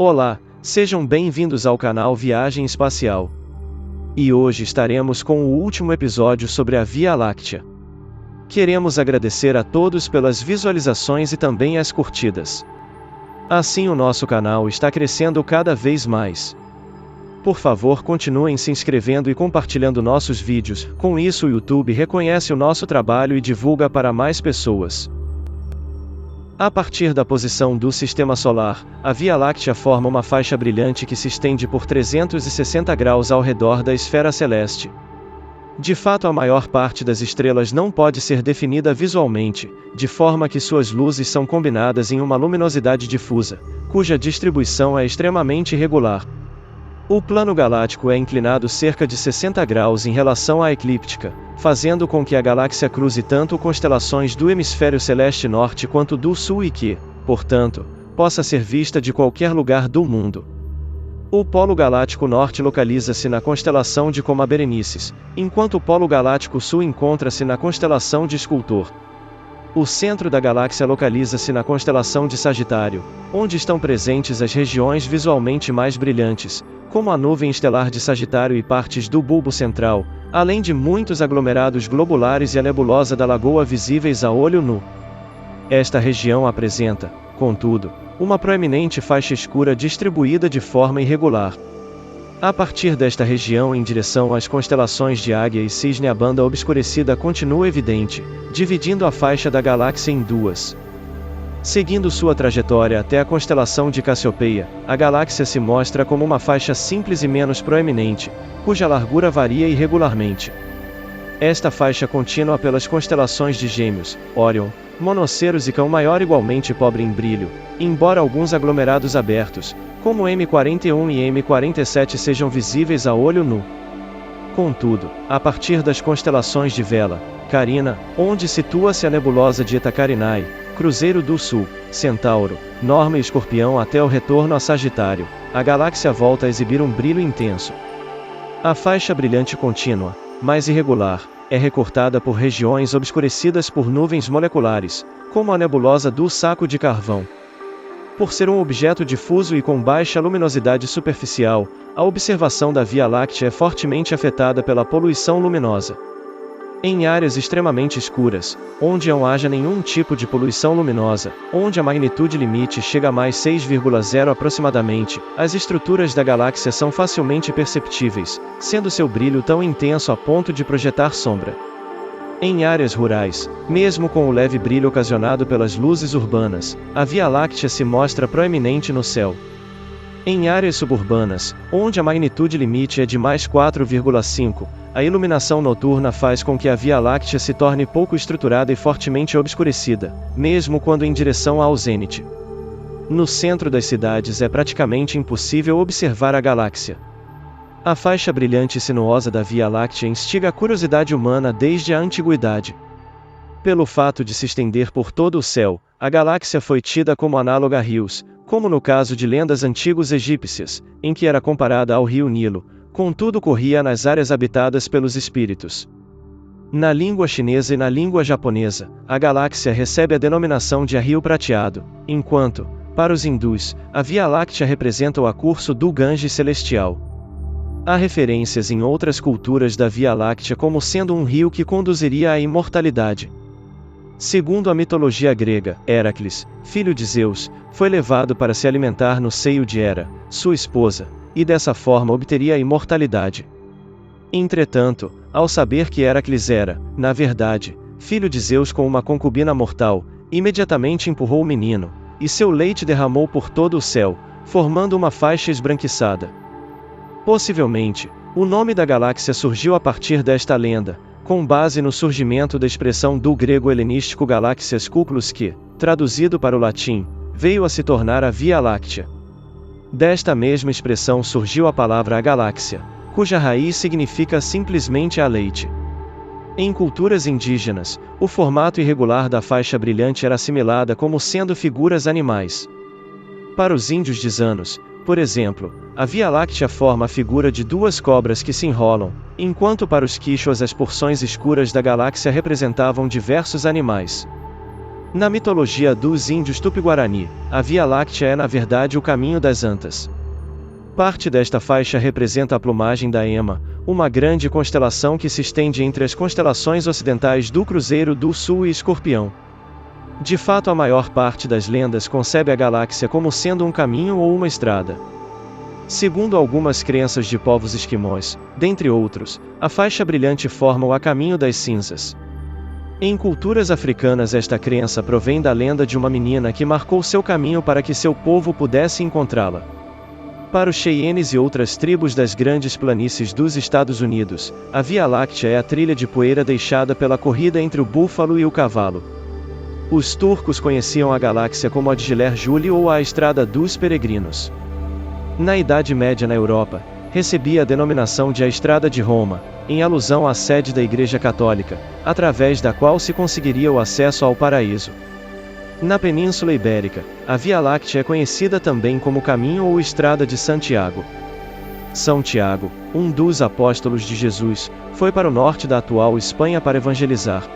Olá, sejam bem-vindos ao canal Viagem Espacial. E hoje estaremos com o último episódio sobre a Via Láctea. Queremos agradecer a todos pelas visualizações e também as curtidas. Assim o nosso canal está crescendo cada vez mais. Por favor, continuem se inscrevendo e compartilhando nossos vídeos, com isso o YouTube reconhece o nosso trabalho e divulga para mais pessoas. A partir da posição do Sistema Solar, a Via Láctea forma uma faixa brilhante que se estende por 360 graus ao redor da esfera celeste. De fato, a maior parte das estrelas não pode ser definida visualmente, de forma que suas luzes são combinadas em uma luminosidade difusa, cuja distribuição é extremamente irregular. O plano galáctico é inclinado cerca de 60 graus em relação à eclíptica, fazendo com que a galáxia cruze tanto constelações do hemisfério celeste norte quanto do sul e que, portanto, possa ser vista de qualquer lugar do mundo. O polo galáctico norte localiza-se na constelação de Coma Berenices, enquanto o polo galáctico sul encontra-se na constelação de Escultor. O centro da galáxia localiza-se na constelação de Sagitário, onde estão presentes as regiões visualmente mais brilhantes, como a nuvem estelar de Sagitário e partes do bulbo central, além de muitos aglomerados globulares e a nebulosa da Lagoa visíveis a olho nu. Esta região apresenta, contudo, uma proeminente faixa escura distribuída de forma irregular. A partir desta região em direção às constelações de Águia e Cisne, a banda obscurecida continua evidente, dividindo a faixa da galáxia em duas. Seguindo sua trajetória até a constelação de Cassiopeia, a galáxia se mostra como uma faixa simples e menos proeminente, cuja largura varia irregularmente. Esta faixa contínua pelas constelações de Gêmeos, Órion, Monoceros e Cão Maior igualmente pobre em brilho, embora alguns aglomerados abertos, como M41 e M47 sejam visíveis a olho nu. Contudo, a partir das constelações de Vela, Carina, onde situa-se a nebulosa de Eta Carinae, Cruzeiro do Sul, Centauro, Norma e Escorpião até o retorno a Sagitário, a galáxia volta a exibir um brilho intenso. A faixa brilhante contínua, mais irregular, é recortada por regiões obscurecidas por nuvens moleculares, como a nebulosa do Saco de Carvão. Por ser um objeto difuso e com baixa luminosidade superficial, a observação da Via Láctea é fortemente afetada pela poluição luminosa. Em áreas extremamente escuras, onde não haja nenhum tipo de poluição luminosa, onde a magnitude limite chega a mais 6,0 aproximadamente, as estruturas da galáxia são facilmente perceptíveis, sendo seu brilho tão intenso a ponto de projetar sombra. Em áreas rurais, mesmo com o leve brilho ocasionado pelas luzes urbanas, a Via Láctea se mostra proeminente no céu. Em áreas suburbanas, onde a magnitude limite é de mais 4,5, a iluminação noturna faz com que a Via Láctea se torne pouco estruturada e fortemente obscurecida, mesmo quando em direção ao zênite. No centro das cidades é praticamente impossível observar a galáxia. A faixa brilhante e sinuosa da Via Láctea instiga a curiosidade humana desde a antiguidade. Pelo fato de se estender por todo o céu, a galáxia foi tida como análoga a rios, como no caso de lendas antigos egípcias, em que era comparada ao rio Nilo, contudo corria nas áreas habitadas pelos espíritos. Na língua chinesa e na língua japonesa, a galáxia recebe a denominação de rio prateado, enquanto, para os hindus, a Via Láctea representa o acurso do Ganges celestial. Há referências em outras culturas da Via Láctea como sendo um rio que conduziria à imortalidade. Segundo a mitologia grega, Héracles, filho de Zeus, foi levado para se alimentar no seio de Hera, sua esposa, e dessa forma obteria a imortalidade. Entretanto, ao saber que Héracles era, na verdade, filho de Zeus com uma concubina mortal, imediatamente empurrou o menino, e seu leite derramou por todo o céu, formando uma faixa esbranquiçada. Possivelmente, o nome da galáxia surgiu a partir desta lenda, com base no surgimento da expressão do grego helenístico Galaxias Cuculus que, traduzido para o latim, veio a se tornar a Via Láctea. Desta mesma expressão surgiu a palavra galáxia, cuja raiz significa simplesmente a leite. Em culturas indígenas, o formato irregular da faixa brilhante era assimilada como sendo figuras animais. Para os índios dizanos, por exemplo, a Via Láctea forma a figura de duas cobras que se enrolam, enquanto para os quichuas as porções escuras da galáxia representavam diversos animais. Na mitologia dos índios Tupi-Guarani, a Via Láctea é na verdade o caminho das Antas. Parte desta faixa representa a plumagem da Ema, uma grande constelação que se estende entre as constelações ocidentais do Cruzeiro do Sul e Escorpião. De fato, a maior parte das lendas concebe a galáxia como sendo um caminho ou uma estrada. Segundo algumas crenças de povos esquimós, dentre outros, a faixa brilhante forma o caminho das cinzas. Em culturas africanas, esta crença provém da lenda de uma menina que marcou seu caminho para que seu povo pudesse encontrá-la. Para os Cheyennes e outras tribos das grandes planícies dos Estados Unidos, a Via Láctea é a trilha de poeira deixada pela corrida entre o búfalo e o cavalo. Os turcos conheciam a galáxia como a Djiler Juli ou a Estrada dos Peregrinos. Na Idade Média na Europa, recebia a denominação de a Estrada de Roma, em alusão à sede da Igreja Católica, através da qual se conseguiria o acesso ao paraíso. Na Península Ibérica, a Via Láctea é conhecida também como Caminho ou Estrada de Santiago. São Tiago, um dos apóstolos de Jesus, foi para o norte da atual Espanha para evangelizar.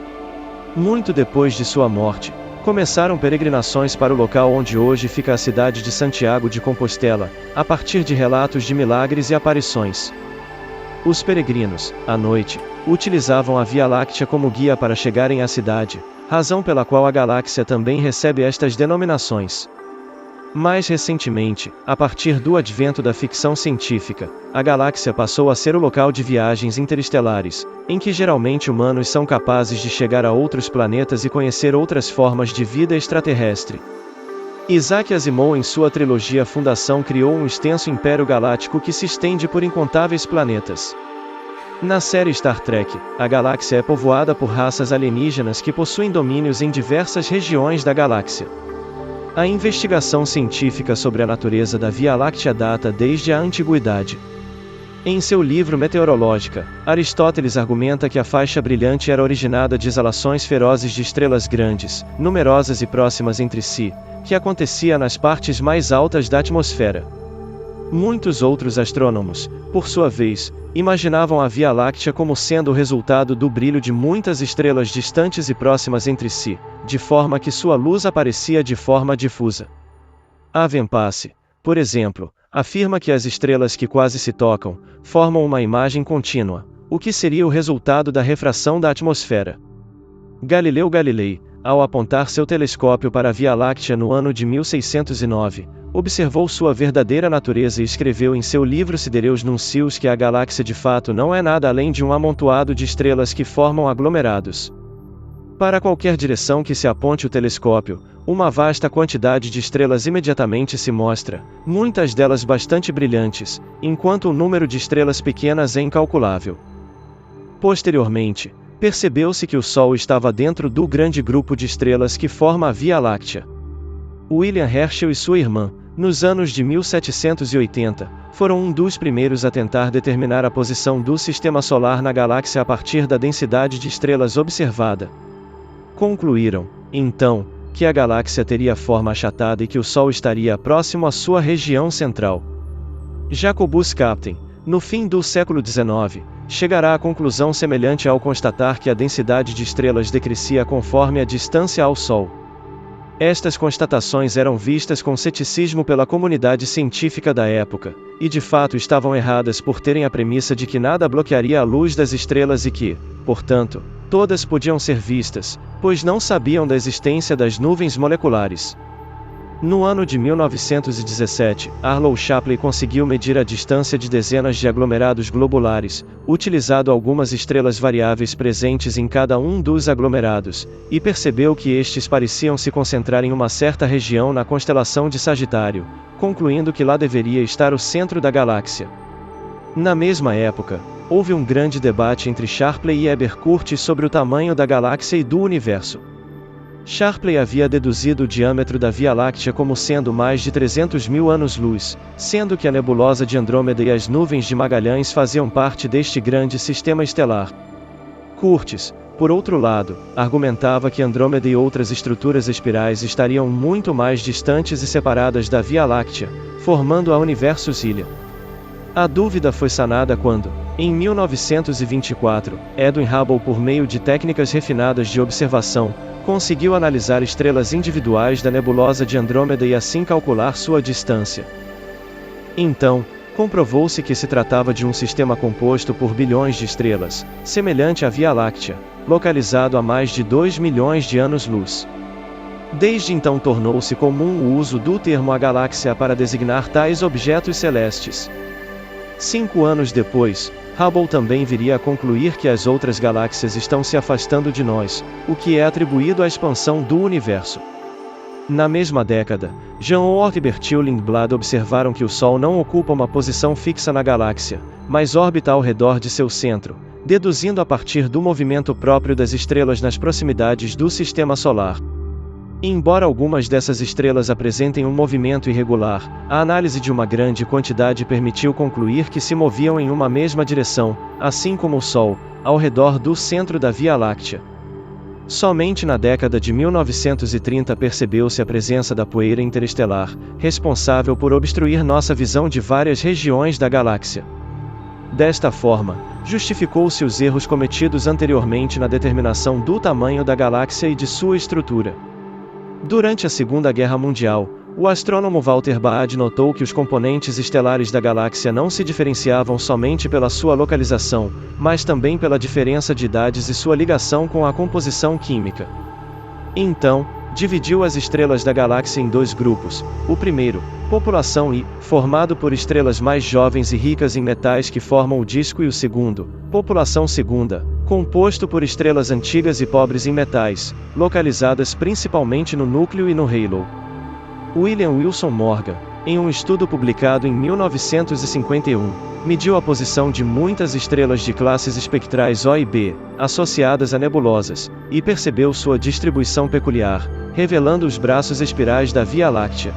Muito depois de sua morte, começaram peregrinações para o local onde hoje fica a cidade de Santiago de Compostela, a partir de relatos de milagres e aparições. Os peregrinos, à noite, utilizavam a Via Láctea como guia para chegarem à cidade, razão pela qual a galáxia também recebe estas denominações. Mais recentemente, a partir do advento da ficção científica, a galáxia passou a ser o local de viagens interestelares, em que geralmente humanos são capazes de chegar a outros planetas e conhecer outras formas de vida extraterrestre. Isaac Asimov, em sua trilogia Fundação, criou um extenso império galáctico que se estende por incontáveis planetas. Na série Star Trek, a galáxia é povoada por raças alienígenas que possuem domínios em diversas regiões da galáxia. A investigação científica sobre a natureza da Via Láctea data desde a antiguidade. Em seu livro Meteorológica, Aristóteles argumenta que a faixa brilhante era originada de exalações ferozes de estrelas grandes, numerosas e próximas entre si, que acontecia nas partes mais altas da atmosfera. Muitos outros astrônomos, por sua vez, imaginavam a Via Láctea como sendo o resultado do brilho de muitas estrelas distantes e próximas entre si, de forma que sua luz aparecia de forma difusa. Avenpace, por exemplo, afirma que as estrelas que quase se tocam, formam uma imagem contínua, o que seria o resultado da refração da atmosfera. Galileu Galilei, ao apontar seu telescópio para a Via Láctea no ano de 1609, observou sua verdadeira natureza e escreveu em seu livro Sidereus Nuncius que a galáxia de fato não é nada além de um amontoado de estrelas que formam aglomerados. Para qualquer direção que se aponte o telescópio, uma vasta quantidade de estrelas imediatamente se mostra, muitas delas bastante brilhantes, enquanto o número de estrelas pequenas é incalculável. Posteriormente, percebeu-se que o Sol estava dentro do grande grupo de estrelas que forma a Via Láctea. William Herschel e sua irmã, nos anos de 1780, foram um dos primeiros a tentar determinar a posição do Sistema Solar na galáxia a partir da densidade de estrelas observada. Concluíram, então, que a galáxia teria forma achatada e que o Sol estaria próximo à sua região central. Jacobus Captain, no fim do século XIX, chegará à conclusão semelhante ao constatar que a densidade de estrelas decrescia conforme a distância ao Sol. Estas constatações eram vistas com ceticismo pela comunidade científica da época, e de fato estavam erradas por terem a premissa de que nada bloquearia a luz das estrelas e que, portanto, todas podiam ser vistas, pois não sabiam da existência das nuvens moleculares. No ano de 1917, Arlo Shapley conseguiu medir a distância de dezenas de aglomerados globulares, utilizando algumas estrelas variáveis presentes em cada um dos aglomerados, e percebeu que estes pareciam se concentrar em uma certa região na constelação de Sagitário, concluindo que lá deveria estar o centro da galáxia. Na mesma época, houve um grande debate entre Shapley e Heber Curtis sobre o tamanho da galáxia e do universo. Shapley havia deduzido o diâmetro da Via Láctea como sendo mais de 300 mil anos-luz, sendo que a nebulosa de Andrômeda e as nuvens de Magalhães faziam parte deste grande sistema estelar. Curtis, por outro lado, argumentava que Andrômeda e outras estruturas espirais estariam muito mais distantes e separadas da Via Láctea, formando a Universus-ilha. A dúvida foi sanada quando, Em 1924, Edwin Hubble, por meio de técnicas refinadas de observação, conseguiu analisar estrelas individuais da nebulosa de Andrômeda e assim calcular sua distância. Então, comprovou-se que se tratava de um sistema composto por bilhões de estrelas, semelhante à Via Láctea, localizado a mais de 2 milhões de anos-luz. Desde então tornou-se comum o uso do termo a galáxia para designar tais objetos celestes. 5 anos depois, Hubble também viria a concluir que as outras galáxias estão se afastando de nós, o que é atribuído à expansão do universo. Na mesma década, Jean Oort e Bertil Lindblad observaram que o Sol não ocupa uma posição fixa na galáxia, mas orbita ao redor de seu centro, deduzindo a partir do movimento próprio das estrelas nas proximidades do Sistema Solar. Embora algumas dessas estrelas apresentem um movimento irregular, a análise de uma grande quantidade permitiu concluir que se moviam em uma mesma direção, assim como o Sol, ao redor do centro da Via Láctea. Somente na década de 1930 percebeu-se a presença da poeira interestelar, responsável por obstruir nossa visão de várias regiões da galáxia. Desta forma, justificou-se os erros cometidos anteriormente na determinação do tamanho da galáxia e de sua estrutura. Durante a Segunda Guerra Mundial, o astrônomo Walter Baade notou que os componentes estelares da galáxia não se diferenciavam somente pela sua localização, mas também pela diferença de idades e sua ligação com a composição química. Então, dividiu as estrelas da galáxia em 2 grupos: o primeiro, população I, formado por estrelas mais jovens e ricas em metais que formam o disco, e o segundo, população segunda, composto por estrelas antigas e pobres em metais, localizadas principalmente no núcleo e no halo. William Wilson Morgan, em um estudo publicado em 1951, mediu a posição de muitas estrelas de classes espectrais O e B, associadas a nebulosas, e percebeu sua distribuição peculiar, revelando os braços espirais da Via Láctea.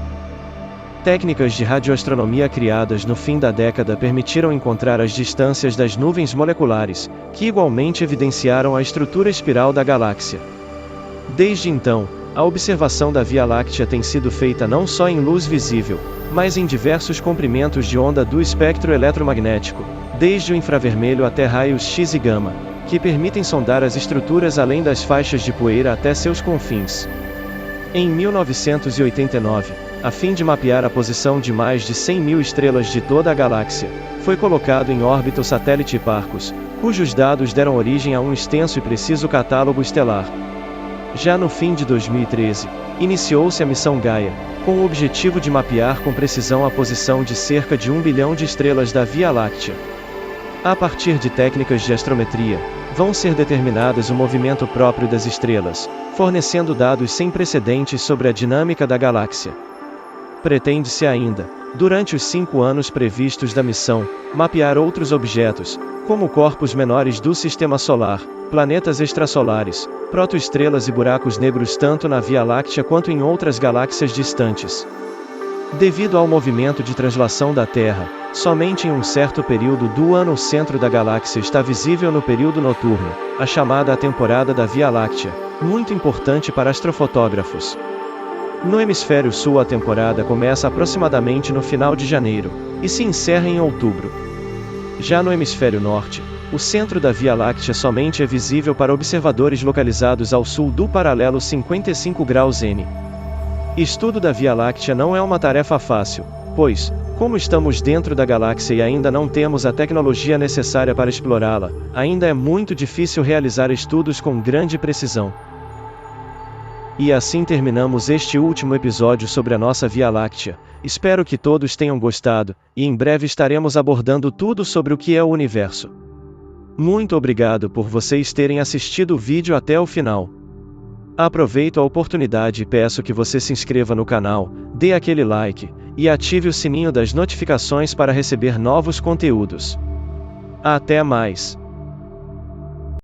Técnicas de radioastronomia criadas no fim da década permitiram encontrar as distâncias das nuvens moleculares, que igualmente evidenciaram a estrutura espiral da galáxia. Desde então, a observação da Via Láctea tem sido feita não só em luz visível, mas em diversos comprimentos de onda do espectro eletromagnético, desde o infravermelho até raios X e gama, que permitem sondar as estruturas além das faixas de poeira até seus confins. Em 1989, a fim de mapear a posição de mais de 100 mil estrelas de toda a galáxia, foi colocado em órbita o satélite Hipparcos, cujos dados deram origem a um extenso e preciso catálogo estelar. Já no fim de 2013, iniciou-se a missão Gaia, com o objetivo de mapear com precisão a posição de cerca de 1 bilhão de estrelas da Via Láctea. A partir de técnicas de astrometria, vão ser determinadas o movimento próprio das estrelas, fornecendo dados sem precedentes sobre a dinâmica da galáxia. Pretende-se ainda, durante os 5 anos previstos da missão, mapear outros objetos, como corpos menores do Sistema Solar, planetas extrasolares, protoestrelas e buracos negros tanto na Via Láctea quanto em outras galáxias distantes. Devido ao movimento de translação da Terra, somente em um certo período do ano o centro da galáxia está visível no período noturno, a chamada temporada da Via Láctea, muito importante para astrofotógrafos. No hemisfério sul a temporada começa aproximadamente no final de janeiro, e se encerra em outubro. Já no hemisfério norte, o centro da Via Láctea somente é visível para observadores localizados ao sul do paralelo 55 graus N. Estudo da Via Láctea não é uma tarefa fácil, pois, como estamos dentro da galáxia e ainda não temos a tecnologia necessária para explorá-la, ainda é muito difícil realizar estudos com grande precisão. E assim terminamos este último episódio sobre a nossa Via Láctea. Espero que todos tenham gostado, e em breve estaremos abordando tudo sobre o que é o universo. Muito obrigado por vocês terem assistido o vídeo até o final. Aproveito a oportunidade e peço que você se inscreva no canal, dê aquele like, e ative o sininho das notificações para receber novos conteúdos. Até mais!